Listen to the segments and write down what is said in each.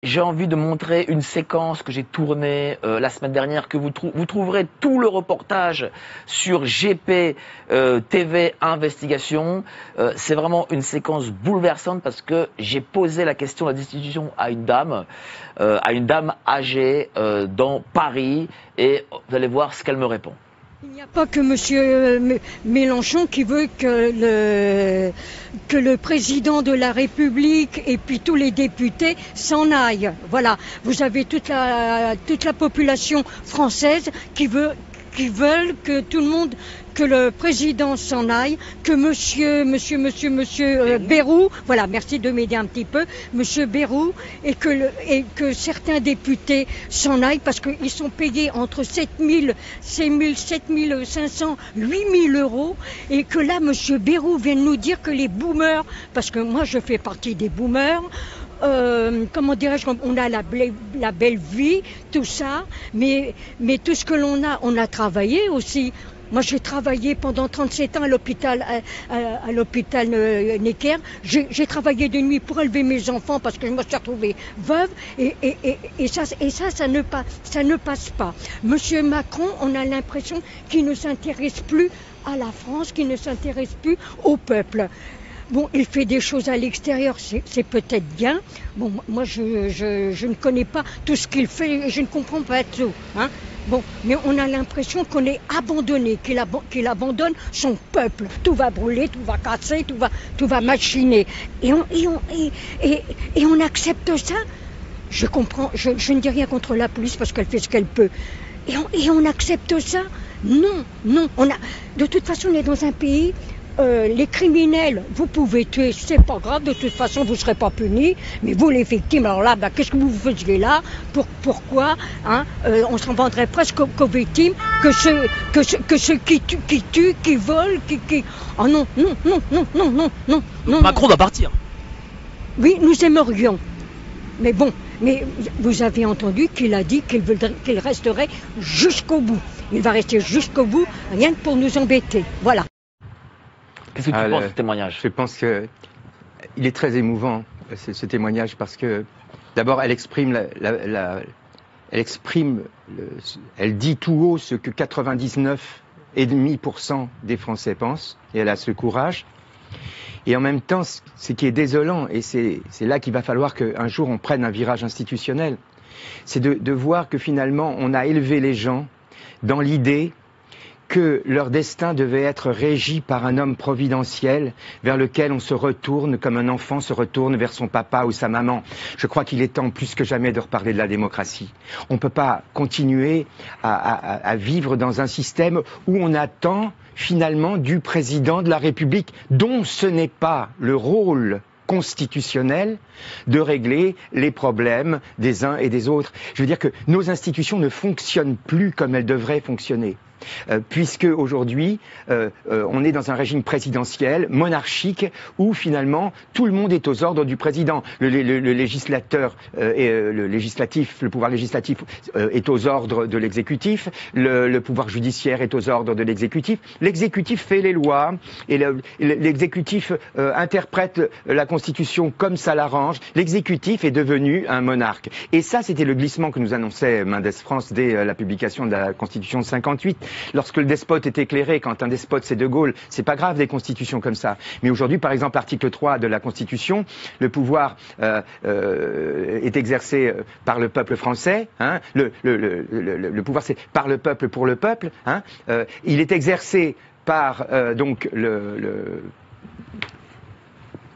J'ai envie de montrer une séquence que j'ai tournée la semaine dernière, que vous trouverez tout le reportage sur GP TV Investigation. C'est vraiment une séquence bouleversante parce que j'ai posé la question de la destitution à une dame âgée dans Paris, et vous allez voir ce qu'elle me répond. Il n'y a pas que M. Mélenchon qui veut que le président de la République et puis tous les députés s'en aillent. Voilà, vous avez toute la population française qui veulent que tout le monde, que le président s'en aille, que monsieur Bayrou, voilà, merci de m'aider un petit peu, monsieur Bayrou, et que certains députés s'en aillent parce qu'ils sont payés entre 7 500, 8 000 euros, et que là, monsieur Bayrou vient de nous dire que les boomers, parce que moi je fais partie des boomers, comment dirais-je, on a la belle vie, tout ça, mais tout ce que l'on a, on a travaillé aussi. Moi, j'ai travaillé pendant 37 ans à l'hôpital Necker. J'ai travaillé de nuit pour élever mes enfants parce que je me suis retrouvée veuve, et ça ne passe pas. Monsieur Macron, on a l'impression qu'il ne s'intéresse plus à la France, qu'il ne s'intéresse plus au peuple. Bon, il fait des choses à l'extérieur, c'est peut-être bien. Bon, moi, je ne connais pas tout ce qu'il fait, et je ne comprends pas tout, hein. Bon, mais on a l'impression qu'on est abandonné, qu'il abandonne son peuple. Tout va brûler, tout va casser, tout va machiner. Et on accepte ça. Je comprends, je ne dis rien contre la police parce qu'elle fait ce qu'elle peut. Et on accepte ça. Non, de toute façon, on est dans un pays. Les criminels, vous pouvez tuer, c'est pas grave, de toute façon vous ne serez pas punis, mais vous les victimes, alors là, qu'est-ce que vous faisiez là? Pourquoi, hein? On s'en vendrait presque qu'aux victimes, que ceux qui tuent, qui volent, qui... Oh non. Macron doit partir. Oui, nous aimerions. Mais bon, vous avez entendu qu'il a dit qu'il resterait jusqu'au bout. Il va rester jusqu'au bout, rien que pour nous embêter. Voilà. Qu'est-ce que tu penses de ce témoignage? Je pense qu'il est très émouvant, ce témoignage, parce que d'abord elle elle dit tout haut ce que 99,5% des Français pensent, et elle a ce courage. Et en même temps, ce qui est désolant, et c'est là qu'il va falloir qu'un jour on prenne un virage institutionnel, c'est de voir que finalement on a élevé les gens dans l'idée que leur destin devait être régi par un homme providentiel vers lequel on se retourne comme un enfant se retourne vers son papa ou sa maman. Je crois qu'il est temps plus que jamais de reparler de la démocratie. On ne peut pas continuer à vivre dans un système où on attend finalement du président de la République, dont ce n'est pas le rôle constitutionnel de régler les problèmes des uns et des autres. Je veux dire que nos institutions ne fonctionnent plus comme elles devraient fonctionner. Puisque aujourd'hui, on est dans un régime présidentiel, monarchique, où finalement tout le monde est aux ordres du président. Le législateur et le pouvoir législatif est aux ordres de l'exécutif, le pouvoir judiciaire est aux ordres de l'exécutif. L'exécutif fait les lois et l'exécutif interprète la Constitution comme ça l'arrange. L'exécutif est devenu un monarque. Et ça, c'était le glissement que nous annonçait Mendes France dès la publication de la Constitution de 58. Lorsque le despote est éclairé, quand un despote c'est De Gaulle, c'est pas grave des constitutions comme ça. Mais aujourd'hui, par exemple, l'article 3 de la Constitution, le pouvoir est exercé par le peuple français, hein, le pouvoir c'est par le peuple pour le peuple, hein, il est exercé par donc le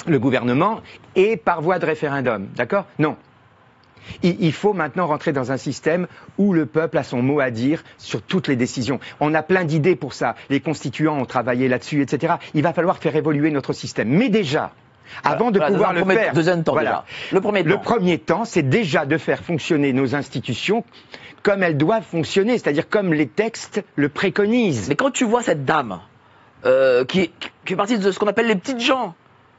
gouvernement et par voie de référendum, d'accord? Non. Il faut maintenant rentrer dans un système où le peuple a son mot à dire sur toutes les décisions. On a plein d'idées pour ça. Les constituants ont travaillé là-dessus, etc. Il va falloir faire évoluer notre système. Mais déjà, avant de pouvoir le faire, le premier temps, c'est déjà de faire fonctionner nos institutions comme elles doivent fonctionner, c'est-à-dire comme les textes le préconisent. Mais quand tu vois cette dame qui fait partie de ce qu'on appelle les petites gens,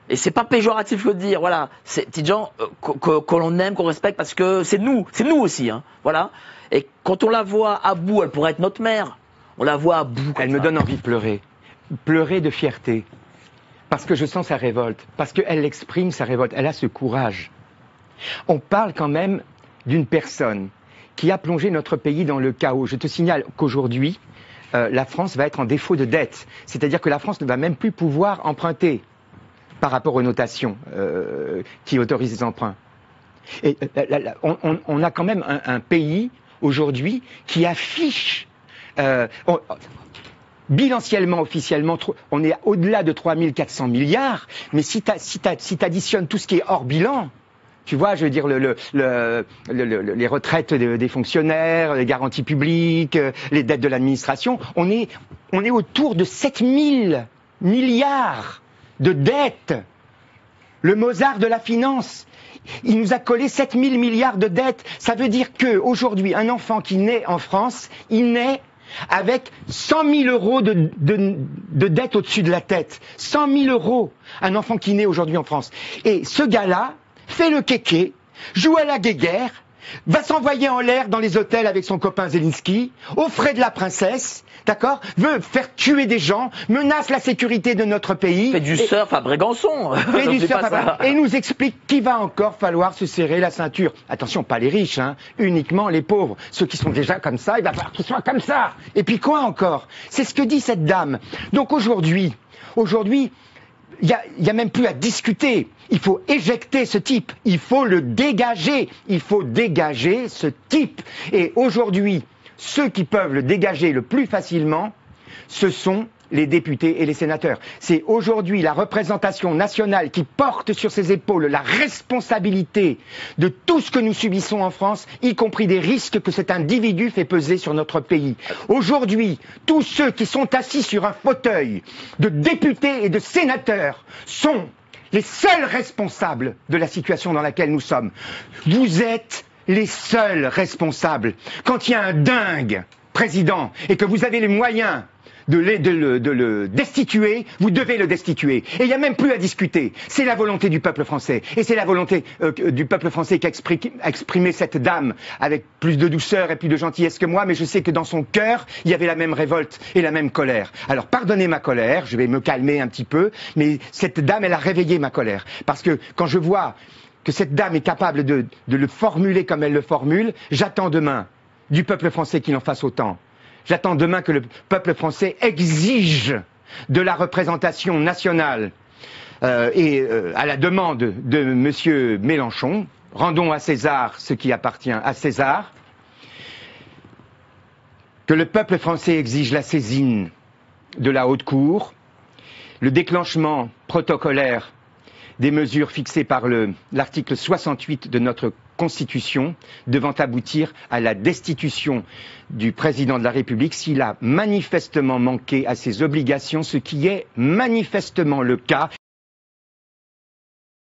et c'est pas péjoratif de le dire, voilà, c'est des gens que l'on aime, qu'on respecte, parce que c'est nous aussi, hein, voilà. Et quand on la voit à bout, elle pourrait être notre mère, on la voit à bout. Elle me donne envie de pleurer de fierté, parce que je sens sa révolte, parce qu'elle exprime sa révolte, elle a ce courage. On parle quand même d'une personne qui a plongé notre pays dans le chaos. Je te signale qu'aujourd'hui, la France va être en défaut de dette. C'est-à-dire que la France ne va même plus pouvoir emprunter par rapport aux notations qui autorisent les emprunts. Et on a quand même un pays aujourd'hui qui affiche, bilanciellement, officiellement, on est au-delà de 3 400 milliards, mais si tu additionnes tout ce qui est hors bilan, tu vois, je veux dire, les retraites des fonctionnaires, les garanties publiques, les dettes de l'administration, on est autour de 7 000 milliards de dettes. Le Mozart de la finance, il nous a collé 7 000 milliards de dettes. Ça veut dire qu'aujourd'hui, un enfant qui naît en France, il naît avec 100 000 euros de dette au-dessus de la tête. 100 000 euros, un enfant qui naît aujourd'hui en France. Et ce gars-là fait le kéké, joue à la guéguerre, va s'envoyer en l'air dans les hôtels avec son copain Zelensky, aux frais de la princesse, d'accord, veut faire tuer des gens, menace la sécurité de notre pays. Fait du surf à Brégançon. Et nous explique qu'il va encore falloir se serrer la ceinture. Attention, pas les riches, hein, uniquement les pauvres. Ceux qui sont déjà comme ça, il va falloir qu'ils soient comme ça. Et puis quoi encore? C'est ce que dit cette dame. Donc aujourd'hui, il y a même plus à discuter. Il faut éjecter ce type. Il faut le dégager. Il faut dégager ce type. Et aujourd'hui, ceux qui peuvent le dégager le plus facilement, ce sont les députés et les sénateurs. C'est aujourd'hui la représentation nationale qui porte sur ses épaules la responsabilité de tout ce que nous subissons en France, y compris des risques que cet individu fait peser sur notre pays. Aujourd'hui, tous ceux qui sont assis sur un fauteuil de députés et de sénateurs sont les seuls responsables de la situation dans laquelle nous sommes. Vous êtes les seuls responsables. Quand il y a un dingue président et que vous avez les moyens de le destituer, vous devez le destituer. Et il n'y a même plus à discuter. C'est la volonté du peuple français. Et c'est la volonté du peuple français qui a exprimé cette dame avec plus de douceur et plus de gentillesse que moi, mais je sais que dans son cœur, il y avait la même révolte et la même colère. Alors pardonnez ma colère, je vais me calmer un petit peu, mais cette dame, elle a réveillé ma colère. Parce que quand je vois que cette dame est capable de le formuler comme elle le formule, j'attends demain du peuple français qu'il en fasse autant. J'attends demain que le peuple français exige de la représentation nationale à la demande de M. Mélenchon, rendons à César ce qui appartient à César, que le peuple français exige la saisine de la haute cour, le déclenchement protocolaire des mesures fixées par l'article 68 de notre Constitution, devant aboutir à la destitution du président de la République s'il a manifestement manqué à ses obligations, ce qui est manifestement le cas.